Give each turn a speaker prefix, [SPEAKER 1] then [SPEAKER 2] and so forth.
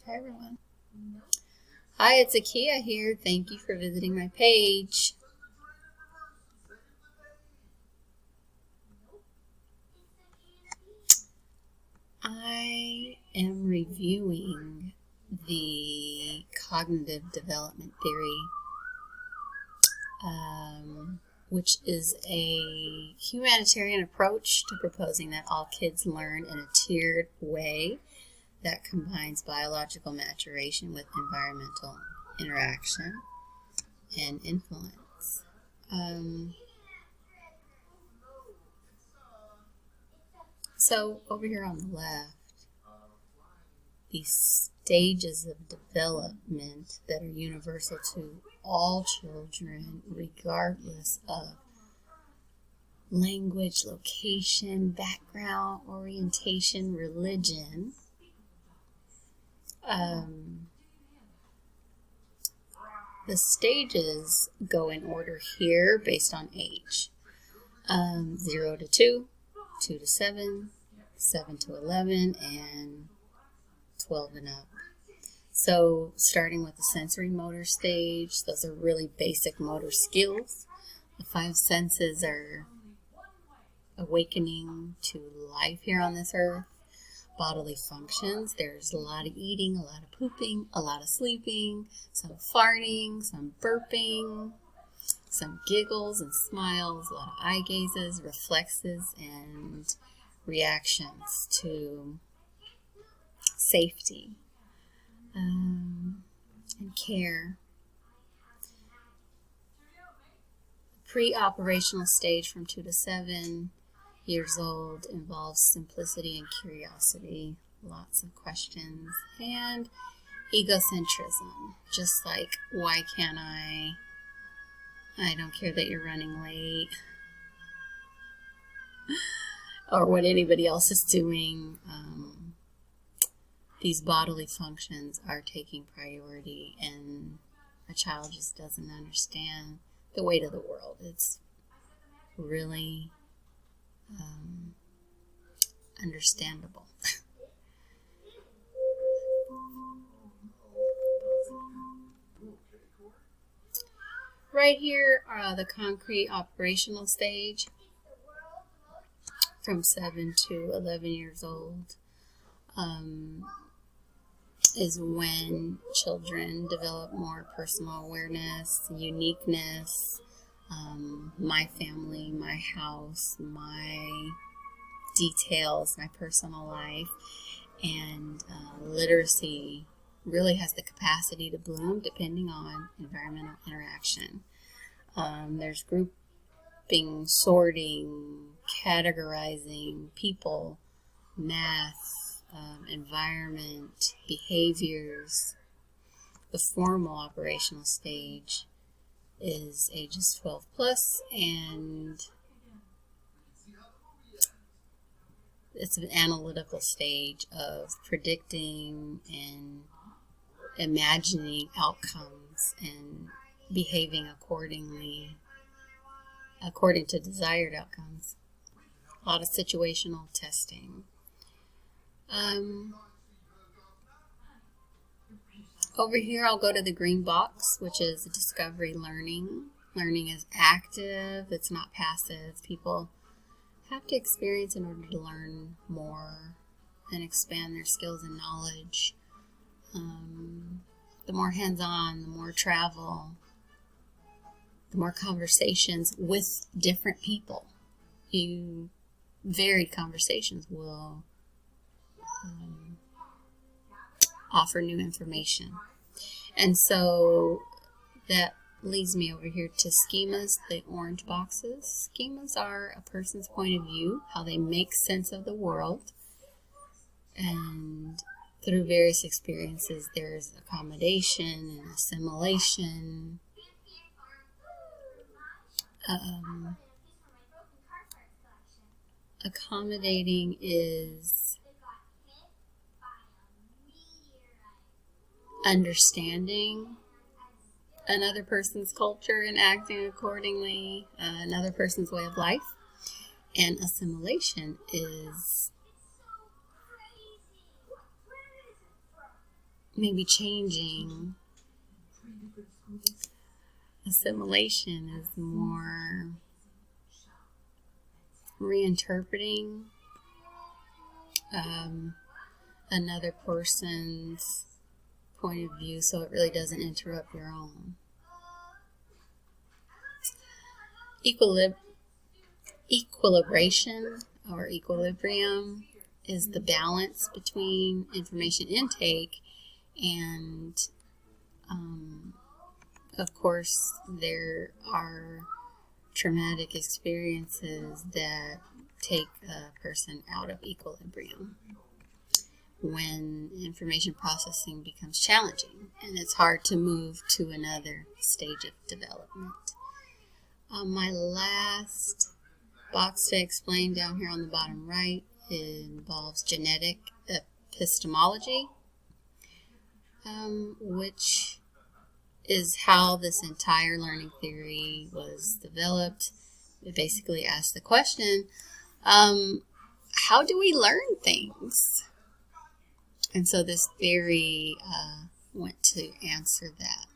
[SPEAKER 1] Hi, everyone. Hi, it's Akia here. Thank you for visiting my page. I am reviewing the cognitive development theory, which is a humanitarian approach to proposing that all kids learn in a tiered way that combines biological maturation with environmental interaction and influence. So over here on the left, these stages of development that are universal to all children, regardless of language, location, background, orientation, religion. The stages go in order here based on age. 0 to 2, 2 to 7, 7 to 11, and 12 and up. So starting with the sensory motor stage, those are really basic motor skills. The 5 senses are awakening to life here on this earth. Bodily functions, there's a lot of eating, a lot of pooping, a lot of sleeping, some farting, some burping, some giggles and smiles, a lot of eye gazes, reflexes, and reactions to safety and care. Pre-operational stage from 2 to 7 years old involves simplicity and curiosity, lots of questions, and egocentrism, just like, why can't I don't care that you're running late, or what anybody else is doing. These bodily functions are taking priority, and a child just doesn't understand the weight of the world. It's really understandable. Right here are the concrete operational stage from 7 to 11 years old. Is when children develop more personal awareness, uniqueness, my family, my house, my details, my personal life, and literacy really has the capacity to bloom depending on environmental interaction. There's grouping, sorting, categorizing people, math, environment, behaviors. The formal operational stage is ages 12 plus, and it's an analytical stage of predicting and imagining outcomes and behaving according to desired outcomes. A lot of situational testing. Over here, I'll go to the green box, which is discovery learning. Learning is active, it's not passive. People have to experience in order to learn more and expand their skills and knowledge. The more hands-on, the more travel, the more conversations with different people. Varied conversations will offer new information. And so that leads me over here to schemas, the orange boxes. Schemas are a person's point of view, how they make sense of the world. And through various experiences, there's accommodation and assimilation. Accommodating is understanding another person's culture and acting accordingly, another person's way of life. And assimilation is maybe changing. Assimilation is more reinterpreting another person's point of view so it really doesn't interrupt your own. Equilibration or equilibrium is the balance between information intake and of course there are traumatic experiences that take a person out of equilibrium when information processing becomes challenging and it's hard to move to another stage of development. My last box to explain down here on the bottom right involves genetic epistemology, which is how this entire learning theory was developed. It basically asks the question, how do we learn things? And so this theory went to answer that.